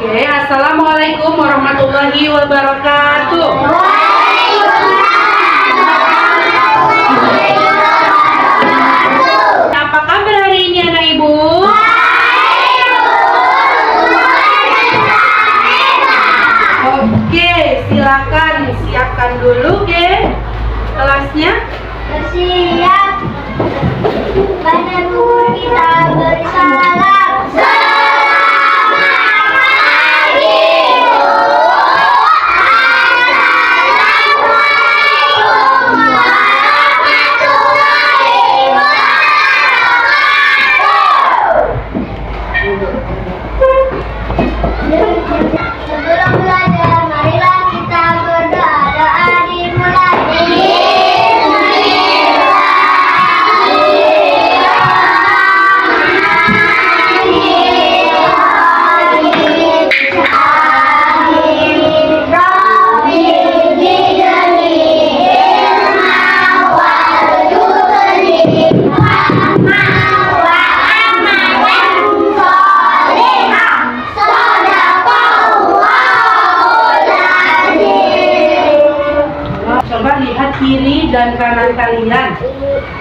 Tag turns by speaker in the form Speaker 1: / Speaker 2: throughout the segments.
Speaker 1: Oke, assalamualaikum warahmatullahi wabarakatuh. Apa kabar hari ini anak ibu? Oke, silakan siapkan dulu kelasnya.
Speaker 2: Siap. Pada dulu kita bersalam. Selamat pagi, Bu. Assalamualaikum warahmatullahi wabarakatuh. Sebelum belajar, marilah kita berdoa. Doa dimulai.
Speaker 1: Coba lihat kiri dan kanan kalian.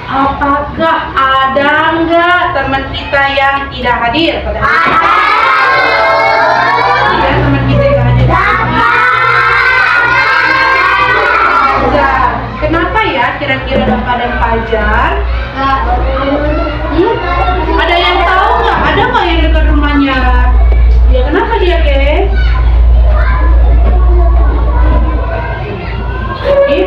Speaker 1: Apakah ada nggak teman kita yang tidak hadir? Iya, teman kita yang hadir. Ada. Kenapa ya kira-kira Bapak dan Fajar? Ada yang tahu nggak? Ada nggak yang dekat rumahnya? Ya kenapa dia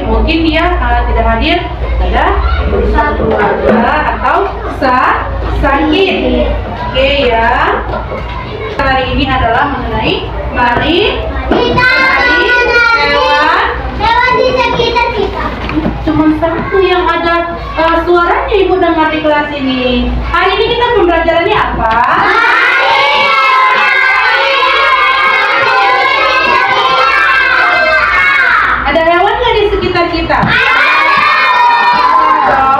Speaker 1: mungkin dia tidak hadir, ada urusan keluarga atau sakit. Oke ya. Hari ini adalah mengenai mari
Speaker 2: hewan di sekitar kita.
Speaker 1: Cuma satu yang ada suaranya ibu dengar di kelas ini. Hari ini kita pembelajarannya apa? Ada hewan nggak di sekitar kita?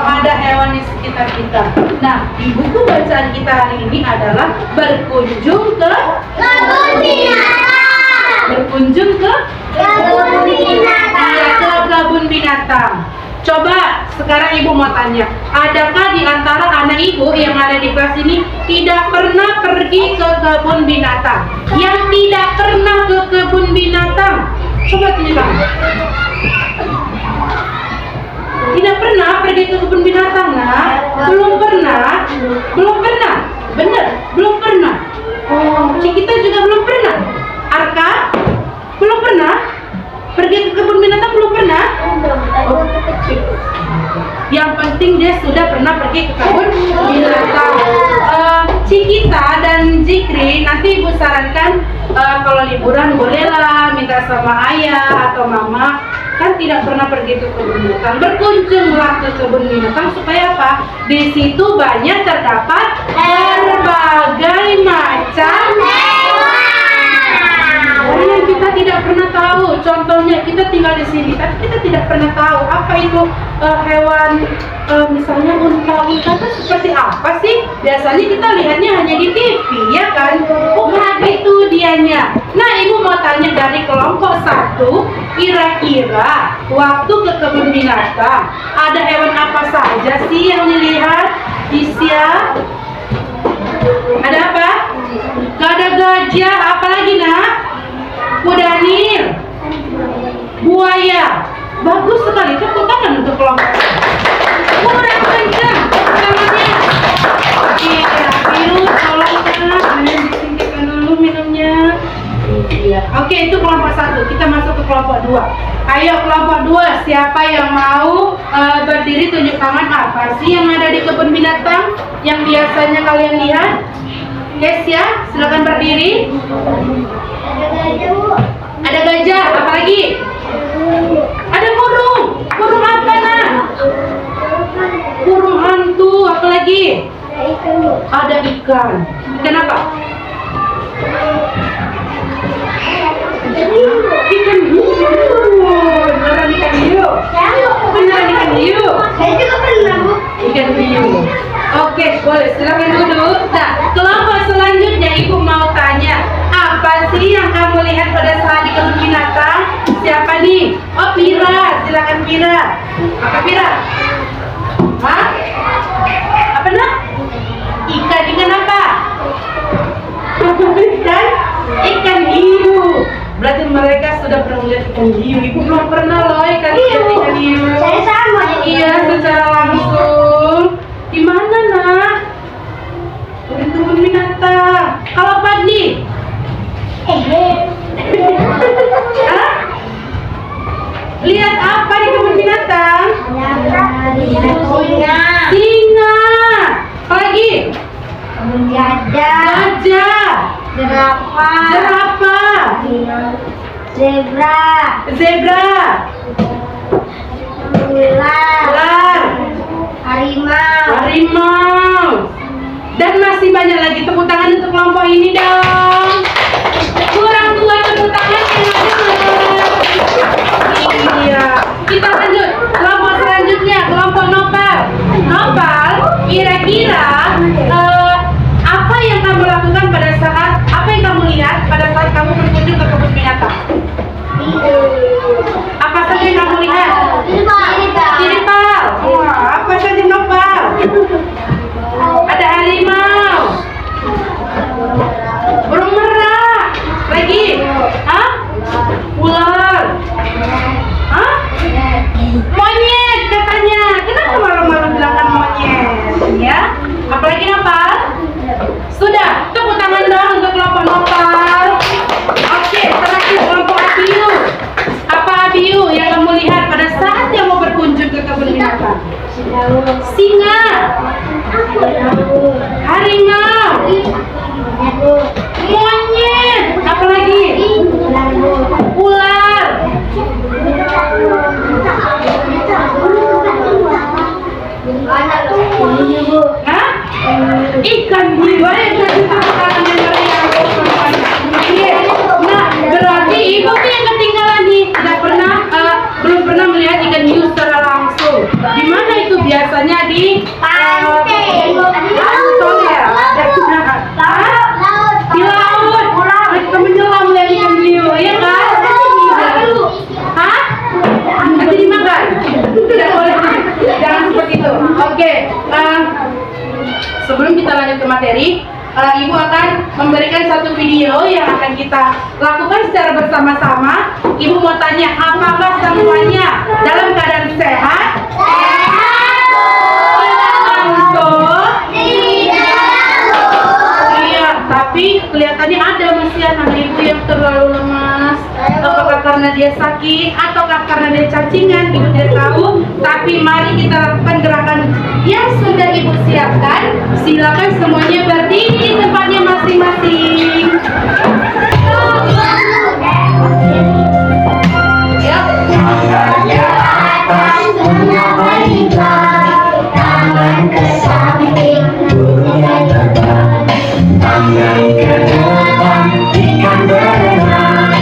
Speaker 1: Ada hewan di sekitar kita. Nah, di buku bacaan kita hari ini adalah berkunjung ke
Speaker 2: Kebun binatang.
Speaker 1: berkunjung ke
Speaker 2: Kebun binatang.
Speaker 1: Iya, ke kebun binatang. Coba sekarang ibu mau tanya, adakah di antara anak ibu yang ada di kelas ini tidak pernah pergi ke kebun binatang? Yang tidak pernah ke kebun binatang? Coba tunjukkan. Tidak pernah pergi ke kebun binatang, nak? Belum pernah? Belum pernah? Bener? Belum pernah? Oh, Cikita juga belum pernah? Arka? Belum pernah? Pergi ke kebun binatang belum pernah? Yang penting dia sudah pernah pergi ke kebun binatang. Cikita dan Zikri nanti ibu sarankan kalau liburan bolehlah minta sama ayah atau mama, kan tidak pernah pergi ke kebun binatang, berkunjunglah ke kebun binatang supaya apa? Di situ banyak terdapat berbagai macam yang kita tidak pernah tahu. Contohnya kita tinggal di sini, tapi kita tidak pernah tahu apa itu hewan, misalnya unta-unta itu seperti apa sih? Biasanya kita lihatnya hanya di TV, ya kan? Bukan itu dianya. Nah, ibu mau tanya dari kelompok 1, kira-kira waktu ke kebun binatang ada hewan apa saja sih yang dilihat? Isya? Ada apa? Gak ada gajah, apa lagi nak? Kuda nil, buaya. Bagus sekali, tepuk tangan untuk kelompok. Kurang kencang tangannya. Iya, biru, tolong kak, disingkirkan dulu minumnya. Iya. Oke, itu kelompok 1. Kita masuk ke kelompok 2. Ayo kelompok 2, siapa yang mau berdiri tunjuk tangan? Apa sih yang ada di kebun binatang yang biasanya kalian lihat? Yes ya, silakan berdiri. Ada gajah, apa lagi? Ada burung. Burung apa nak? Burung hantu, apa lagi? Ada ikan. Ikan apa? Ikan hiu. Beneran ikan hiu. Beneran ikan hiu.
Speaker 2: Saya juga pernah, Bu.
Speaker 1: Ikan hiu. Oke, boleh silakan duduk. Nah, kelompok selanjutnya ibu mau tanya, apa sih Oh, Pira, silakan Pira. Apa Pira? Hah? Apa nak? Ikan apa? Ikan hiu. Berarti mereka sudah pernah melihat ikan hiu. Ibu belum pernah loh ikan hiu.
Speaker 2: Saya sama.
Speaker 1: Iya, secara langsung. Di mana nak? Di kebun binatang. Kalau Fadli? Hah? Lihat apa di kebun binatang? Singa. Apa lagi? Gajah. Jerapah. Zebra. Ular. Harimau. Dan masih banyak lagi. Tepuk tangan untuk kelompok ini dong. Kurang 2 tepuk tangan yang ada. Iya. Kita lanjut. Kelompok selanjutnya, kelompok Nopal. Nopal, kira-kira apa yang kamu lakukan pada saat, apa yang kamu lihat pada saat kamu berkunjung ke kebun binatang? Apa saja yang kamu lihat? Siripal. Wah, apa saja Nopal? Ada harimau. Burung merak. Lagi? Hah? Ular. Hah? Monyet katanya. Kenapa malu-malu bilangkan monyet? Ya? Apalagi Nopal? Sudah, tepuk tangan dong untuk kelompok Nopal. Oke, terakhir kelompok Abiu. Apa Abiu yang kamu lihat pada saat yang mau berkunjung ke kebun binatang? Singa. Harimau. Monyet. Apa lagi? Ular. Hah? Ikan hiu. Nah, berarti ibu tuh yang ketinggalan nih. Belum pernah melihat ikan hiu secara langsung. Di mana itu biasanya di
Speaker 2: Pantai.
Speaker 1: Langsung ya? Di laut. Kita menyelam melihat ikan hiu, ya kan? Hah? Nanti dimakan? Tidak boleh. Jangan seperti itu. Oke. Sebelum kita lanjut ke materi, Ibu akan memberikan satu video yang akan kita lakukan secara bersama-sama. Ibu mau tanya, apakah semuanya dalam keadaan sehat? Iya, tapi kelihatannya ada masih anak ibu yang terlalu lemas. Apakah karena dia sakit ataukah karena dia cacingan? Ibu tidak tahu. Tapi mari kita lakukan gerakan yang sudah ibu siapkan. Silakan semuanya berdiri di tempatnya masing-masing.
Speaker 3: Tangan ke depan, ikan berenang,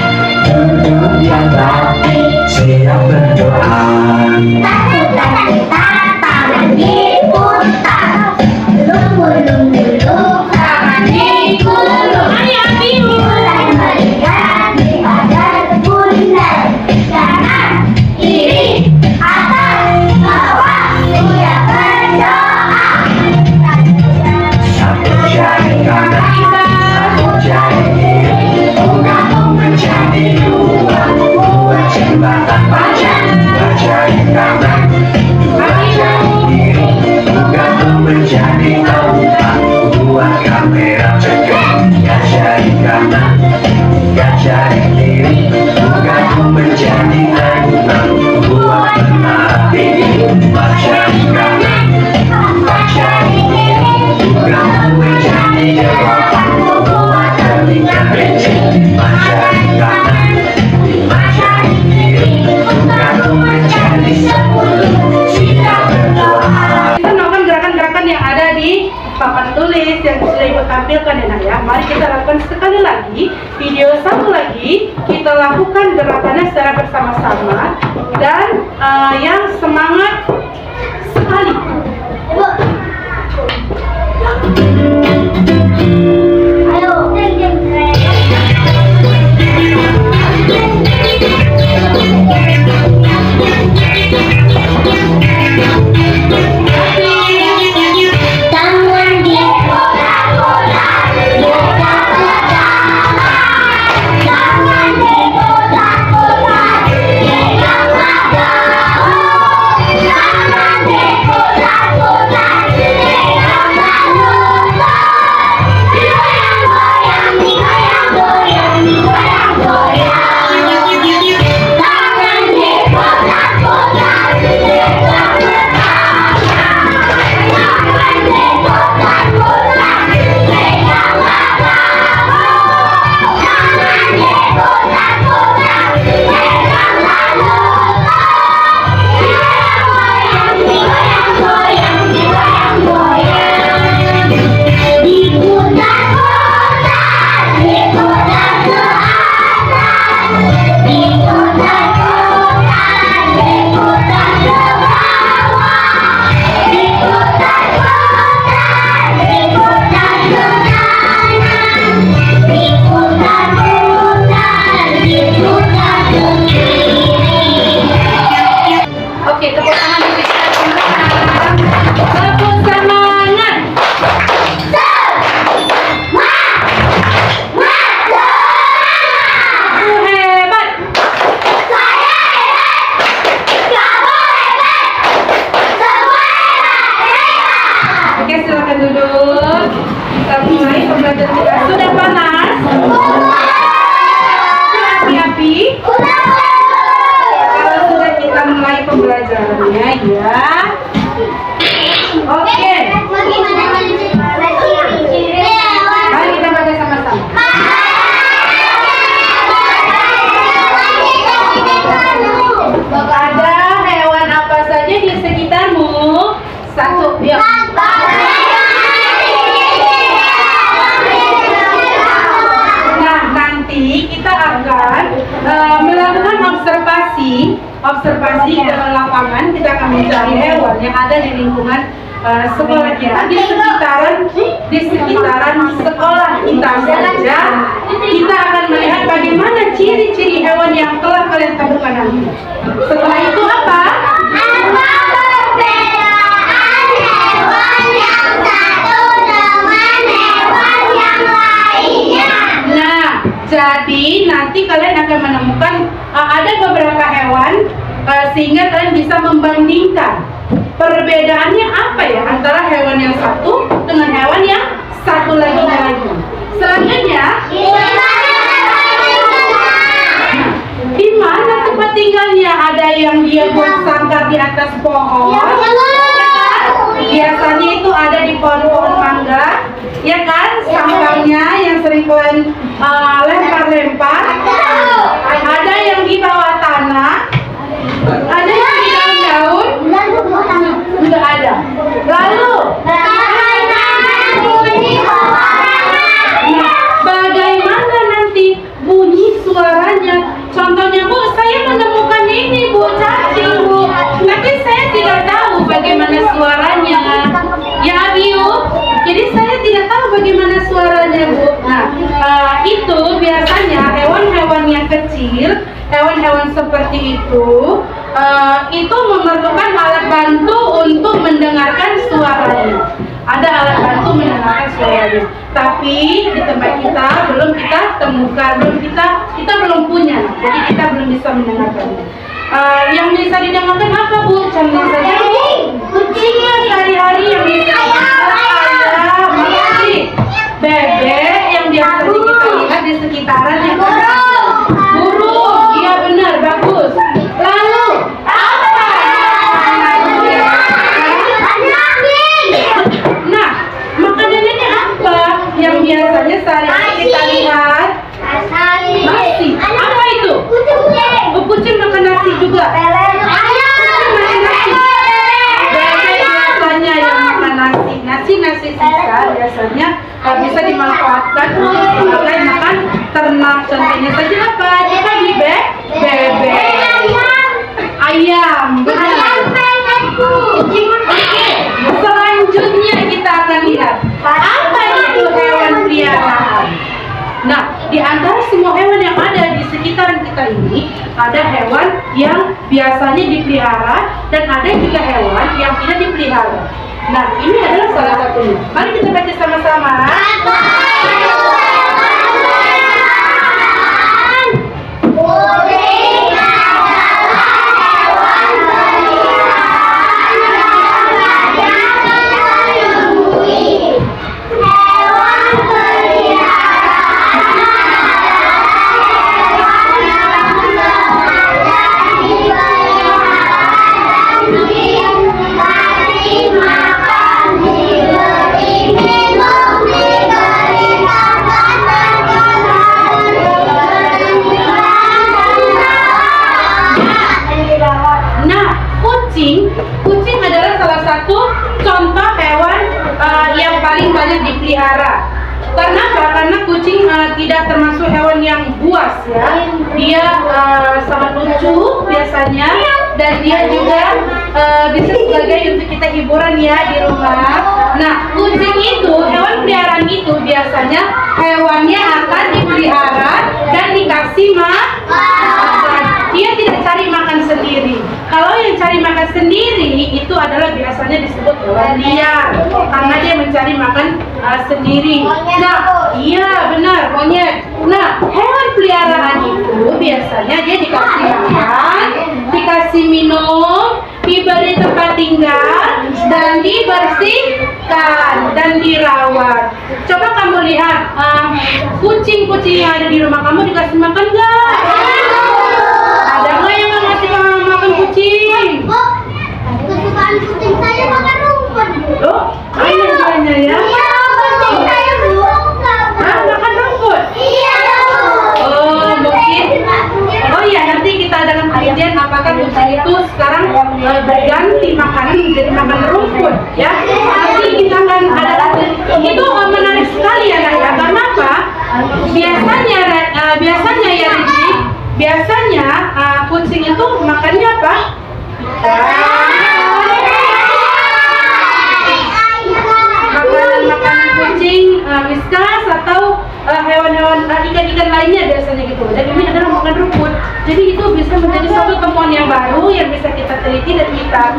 Speaker 3: duduk yang rapi, siap berdoa.
Speaker 2: Tangan diputar, belum tangan digulung. Mulai melihat di atas bundar, kanan, kiri, atas, bawah, uya berdoa.
Speaker 3: Satu jari kanan, satu jari kiri, menggabung menjadi dua jembatan panjang. Dua jari kanan, dua jari kiri, menggabung menjadi empat. Dua kamera cekung, tiga jari kanan, tiga jari kiri, menggabung menjadi enam. Dua menara tinggi, empat jari kanan, empat jari kiri, menggabung menjadi delapan. Dua kali kelinci, lima jari kanan, lima jari kiri, menggabung menjadi 10. Siap berdoa.
Speaker 1: Kita melakukan gerakan-gerakan yang ada di papan tulis yang sudah ibu tampilkan ya nak ya. Mari kita lakukan sekali lagi. Video satu lagi. Kita lakukan gerakannya secara bersama-sama. Dan yang semangat sekali.
Speaker 2: Ayo.
Speaker 1: nanti kita akan melakukan observasi ke lapangan. Kita akan mencari hewan yang ada di lingkungan sekolah kita, di sekitaran sekolah kita saja. Kita akan melihat bagaimana ciri-ciri hewan yang telah kalian temukan nanti. Setelah itu apa? Jadi nanti kalian akan menemukan ada beberapa hewan sehingga kalian bisa membandingkan perbedaannya apa ya antara hewan yang satu dengan hewan yang satu lagi. Selanjutnya, di mana tempat tinggalnya? Ada yang dia buat sangkar di atas pohon. Biasanya itu ada di pohon-pohon mangga, ya kan? Sangkarnya yang sering kalian lempar-lempar. Ada yang di bawah tanah, ada yang di daun-daun, sudah ada. Lalu, bagaimana nanti bunyi suaranya? Contohnya, Bu, saya menemukan ini, Bu, cacing, Bu. Tapi saya tidak tahu bagaimana suaranya. Ya, Abiu. Jadi saya tidak tahu bagaimana suaranya, Bu. Nah, itu biasanya hewan-hewan yang kecil, hewan-hewan seperti itu memerlukan alat bantu untuk mendengarkan suaranya. Ada alat bantu mendengarkan suaranya. Tapi di tempat kita belum kita temukan, kita belum punya. Jadi kita belum bisa mendengarkannya. Yang bisa didengarkan apa, Bu? Contoh saja, Bu. Kucingnya sehari-hari yang bisa ayam, bebek yang biasa kita lihat di sekitaran yang burung. Iya benar, bagus. Lalu apa? Nah, makanannya apa yang biasanya sehari-hari kita lihat? Nasi. Apa itu? Kucing makan nasi juga. Biasanya yang makan nasi sisa biasanya bisa dimanfaatkan untuk sebagai makan ternak. Contohnya saja apa? Kita di bebek, ayam, benar. Selanjutnya kita akan lihat apa itu hewan peliharaan. Nah, di antara semua hewan yang ada di sekitaran kita ini, ada hewan yang biasanya dipelihara dan ada juga hewan yang tidak dipelihara. Nah, ini adalah salah satunya. Mari kita baca sama-sama. Kucing adalah salah satu contoh hewan yang paling banyak dipelihara. Karena kucing tidak termasuk hewan yang buas ya. Dia sangat lucu biasanya dan dia juga bisa sebagai untuk kita hiburan ya di rumah. Nah, kucing itu, hewan peliharaan itu biasanya hewannya akan dipelihara dan dikasih makan. Dia tidak cari makan sendiri. Kalau yang cari makan sendiri itu adalah biasanya disebut hewan liar, karena dia mencari makan sendiri. Nah, iya benar, monyet. Nah, hewan peliharaan itu biasanya dia dikasih makan, dikasih minum, diberi tempat tinggal, dan dibersihkan dan dirawat. Coba kamu lihat kucing-kucing yang ada di rumah kamu dikasih makan nggak? Ada nggak yang nggak ngasih makan kucing?
Speaker 2: Kesukaan kucing saya makan rumput.
Speaker 1: Loh, ada banyak ya?
Speaker 2: Iya, kucing saya
Speaker 1: makan rumput?
Speaker 2: Iya.
Speaker 1: Oh, mungkin. Oh iya, nanti kita adakan kajian apakah kucing itu sekarang berganti makanan menjadi makan rumput, ya? Nanti kita akan ada itu menarik sekali ya, Nak, ya. Karena apa? Biasanya biasanya ya Riji, biasanya kucing itu makannya apa? Makanan kucing, whiskas atau hewan-hewan ikan-ikan lainnya biasanya gitu. Dan ini adalah makan rumput. Jadi itu bisa menjadi suatu temuan yang baru yang bisa kita teliti dan kita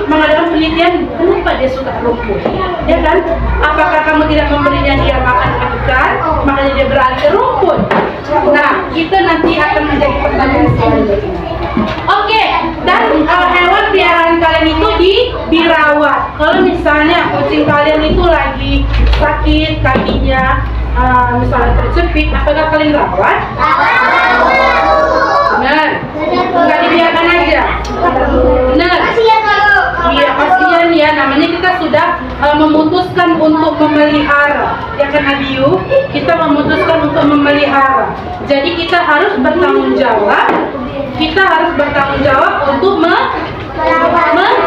Speaker 1: mengadakan penelitian kenapa dia suka rumput, ya kan? Apakah kamu tidak memberinya dia makan ikan, makanya dia beralih ke rumput? Nah, itu nanti akan menjadi pertanyaan selanjutnya. Oke, dan hewan peliharaan kalian itu dirawat. Kalau misalnya kucing kalian itu lagi sakit kakinya, misalnya terjepit, apakah kalian rawat? Benar. Nggak dibiarkan aja. Benar. Iya, kasihan ya. Namanya kita sudah memutuskan untuk memelihara, ya kan Abiu? Kita memutuskan untuk memelihara. Jadi kita harus bertanggung jawab. Kita harus bertanggung jawab untuk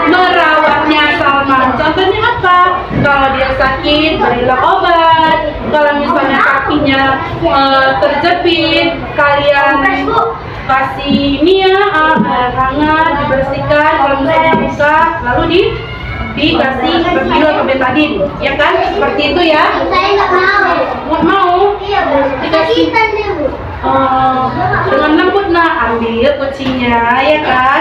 Speaker 1: merawatnya, Salman. Contohnya apa? Kalau dia sakit, berilah obat. Kalau misalnya kakinya terjepit, kalian kasih air hangat, dibersihkan. Kalau misalnya buka, lalu dikasih berbilo atau betadin, ya kan? Seperti itu ya.
Speaker 2: Saya nggak mau.
Speaker 1: Nggak mau?
Speaker 2: Iya,
Speaker 1: Dikasih dengan lembut, nah ambil kucingnya, ya kan?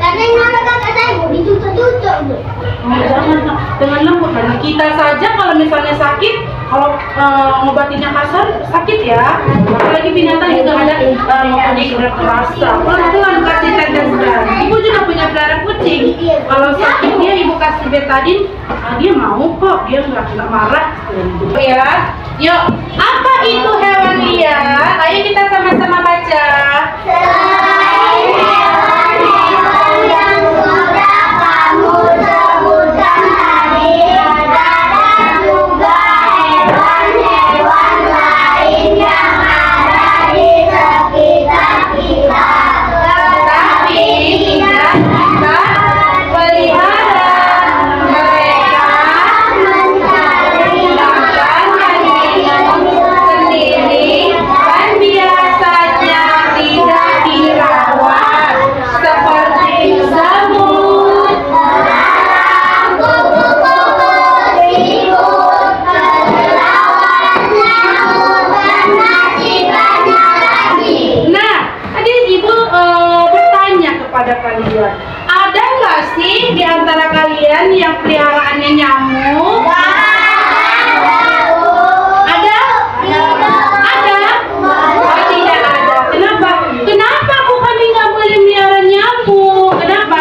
Speaker 2: Karena yang kakak saya mau dicucuk-cucuk.
Speaker 1: Jangan dengan lembut, karena kita saja kalau misalnya sakit, kalau ngobatinnya kasar sakit ya. Apalagi binatang juga ada mempunyai indera perasa. Pelan-pelan kasih tetes darah. Ibu juga punya pelihara kucing. Kalau sakit dia ibu kasih betadin, dia mau kok, dia nggak marah. Ya, yuk. Apa itu hewan liar? Ayo kita sama-sama baca. Ada nggak sih di antara kalian yang peliharaannya nyamuk? Ada? Ada? Oh, tidak ada. Kenapa? Kenapa kok kami nggak boleh melihara nyamuk? Kenapa?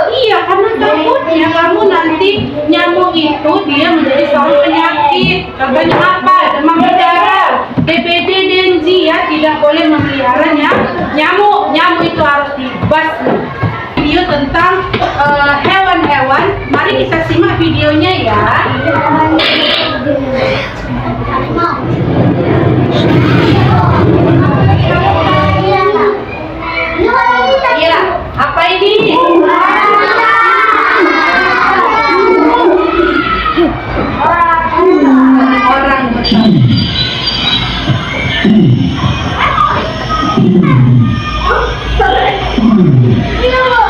Speaker 1: Iya, karena takutnya kamu nanti nyamuk itu dia menjadi suatu penyakit. Contohnya apa? Demam berdarah, DBD, Dengue ya, tidak boleh memelihara nyamuk. Nyamuk itu harus dibasmi. Video tentang hewan-hewan. Mari kita simak videonya ya. Iya, apa ini? Orang.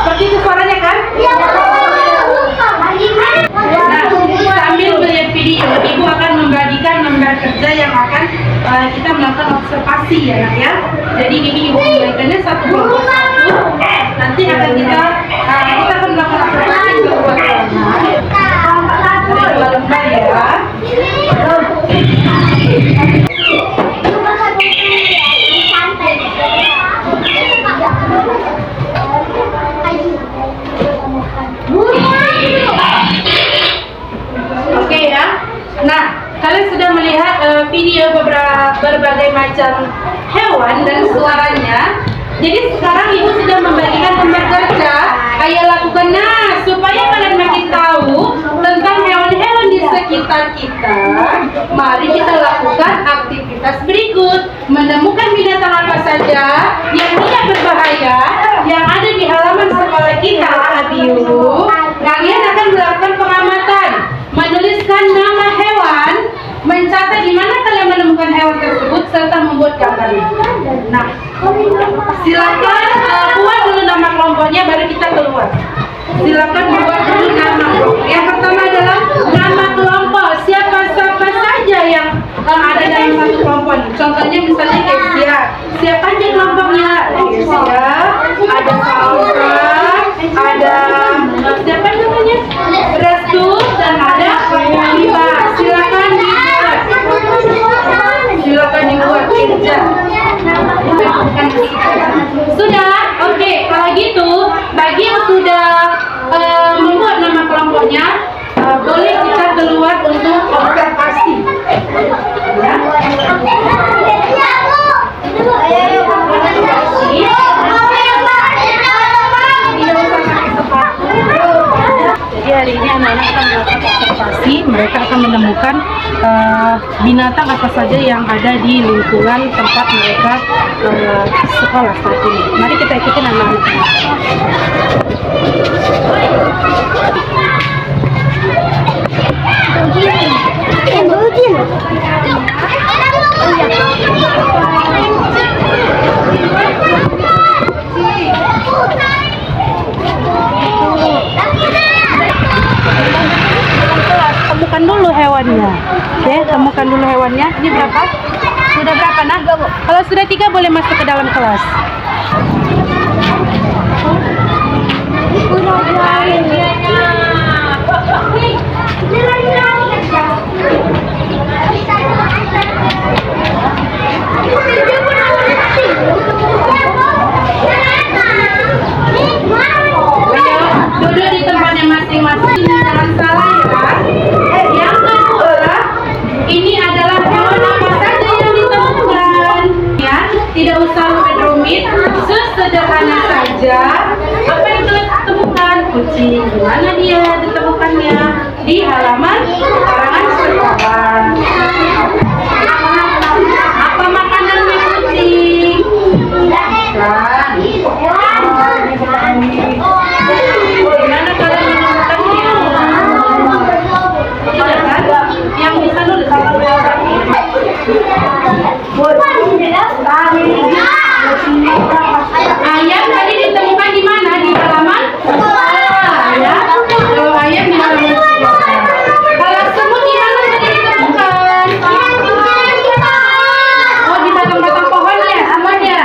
Speaker 1: Seperti itu suaranya kan? Nah, sambil melihat video, ibu akan membagikan lembar kerja yang akan kita melakukan observasi ya nak ya. Jadi ini ibu membagikannya satu kelompok satu. Nanti akan kita akan melakukan observasi ke dua kelompok. Ada dua lembar ya. Oke ya. Nah, kalian sudah melihat video berbagai macam hewan dan suaranya. Jadi sekarang ibu sudah membagikan lembar kerja. Ayo lakukan supaya kalian makin tahu tentang hewan-hewan di sekitar kita. Mari kita lakukan aktivitas berikut. Menemukan binatang apa saja yang tidak berbahaya yang ada di halaman sekolah kita, Abiu. Kalian akan melakukan pengamatan. melakukan observasi, mereka akan menemukan binatang apa saja yang ada di lingkungan tempat mereka sekolah saat ini. Mari kita ikutin anak-anak. Temukan dulu hewannya. Oke, temukan dulu hewannya. Ini berapa? Sudah berapa, Nah? Kalau sudah 3 boleh masuk ke dalam kelas. Duduk di tempatnya masing-masing, jangan salah ya. Yang kedua, ini adalah hewan apa saja yang ditemukan. Ya, tidak usah rumit-rumit, sesederhana saja. Apa yang ditemukan? Kucing. Di mana dia ditemukannya? Di halaman karangan sekolah. Apa makanannya kucing? Bukan. Gimana kalian menemukannya? Tidak kan? Yang bisa nulis ayam tadi ditemukan di mana? Di halaman sekolah, ya. Kalau ayam di halaman sekolah. Kalau semut di mana tadi ditemukan? Oh, di batang-batang pohonnya semuanya.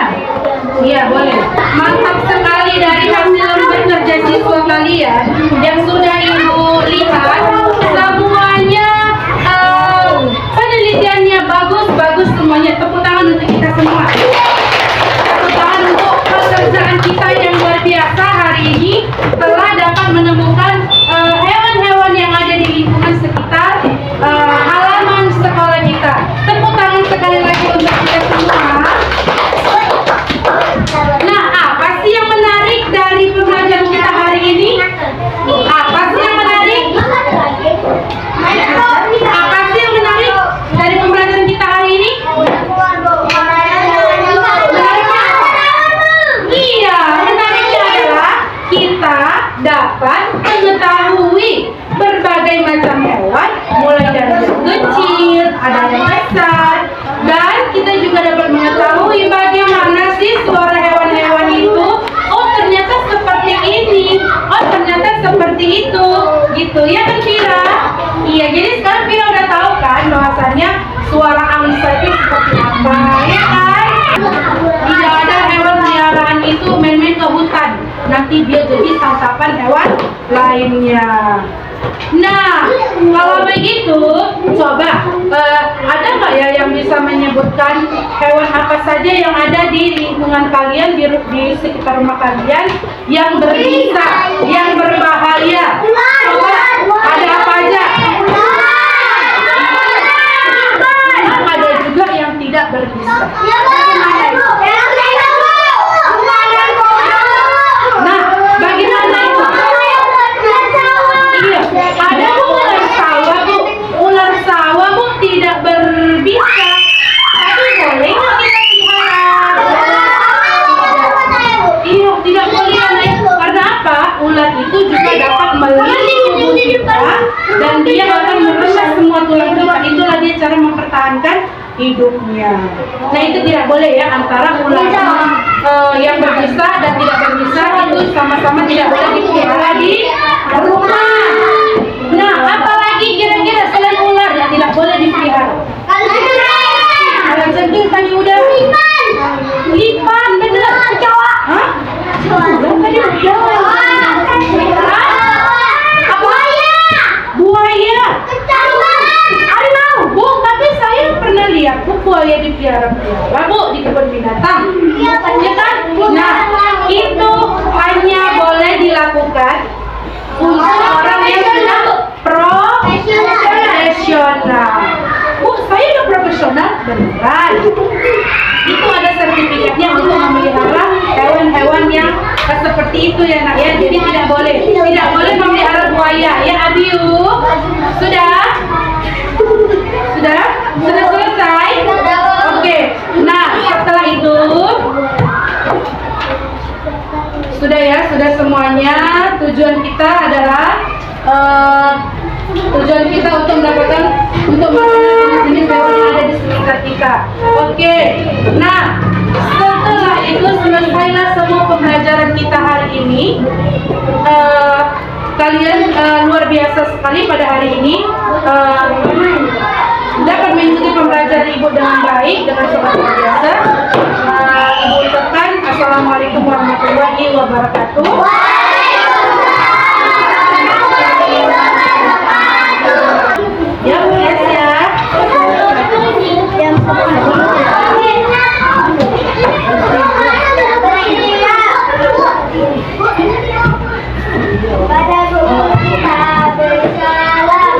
Speaker 1: Iya, boleh. Mantap sekali dari hasil bekerja siswa kalian yang sudah Ibu lihat. Semuanya penelitiannya bagus semuanya. Tepuk tangan untuk kita semua. Tepuk tangan untuk pekerjaan kita yang luar biasa hari ini telah dapat menemukan hewan-hewan yang ada di lingkungan sekitar halaman sekolah kita. Tepuk tangan sekali lagi untuk kita semua. Nah, apa sih yang menarik dari pembelajaran kita hari ini? Apa sih yang menarik? Apa sih yang menarik dari pembelajaran kita hari ini? Iya, menariknya adalah kita dapat mengetahui berbagai macam hewan, mulai dari yang kecil, ada yang besar, dan kita juga dapat mengetahui bagaimana sih suara hewan-hewan itu. Oh, ternyata seperti ini. Oh, ternyata seperti itu. Gitu ya kan, Vira? Iya, jadi sekarang Vira udah tahu kan bahwasannya suara angsa itu seperti apa, ya kan? Tidak ada hewan peliharaan itu main-main ke hutan. Nanti dia jadi santapan hewan lainnya. Nah, kalau begitu, coba ada nggak ya yang bisa menyebutkan hewan apa saja yang ada di lingkungan kalian, di sekitar rumah kalian yang berbisa, yang berbahaya? Coba, ada apa aja? Ada juga yang tidak berbisa. Nah, bagaimana itu? Iya, ada ular sawah, Bu. Ular sawah, Bu, tidak berbisa. Tapi boleh nggak kita pelihara? Iya, tidak boleh, Anak. Karena apa? Ular itu juga dapat melilit tubuh kita dan dia akan merusak semua tulang kita. Itulah dia cara mempertahankan hidupnya. Nah, itu tidak boleh ya, antara ular yang berbisa dan tidak berbisa itu sama-sama tidak boleh dipelihara di rumah. Nah, apalagi kira-kira selain ular yang tidak boleh dipelihara? Kalau jengking tadi udah. Lipan, bener. Hah? Tadi udah. Buaya. Bu, tapi saya pernah lihat Bu buaya dipelihara Bu di kebun binatang. Ya kan? Nah, itu hanya boleh dilakukan untuk orang yang sudah profesional. Bu, saya udah profesional beneran. Itu ada sertifikatnya untuk memelihara hewan-hewan yang seperti itu ya, Nak ya. Jadi tidak boleh memelihara buaya ya, Abiu. tujuan kita adalah tujuan kita untuk mendapatkan untuk makanan jenis hewan yang ada di sekitar kita. Oke. Nah, setelah itu selesailah semua pembelajaran kita hari ini. Kalian luar biasa sekali pada hari ini. Dapat mengikuti pembelajaran Ibu dengan baik, dengan sangat luar biasa. Ibu ucapkan Assalamualaikum warahmatullahi wabarakatuh. Ya, yes ya.
Speaker 2: Pada guru kita bersalam.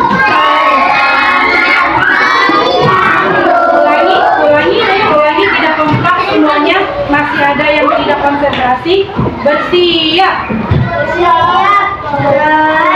Speaker 1: Ulangi tidak kompak semuanya, masih ada yang tidak konsentrasi. Bersiap.
Speaker 2: Bersiap.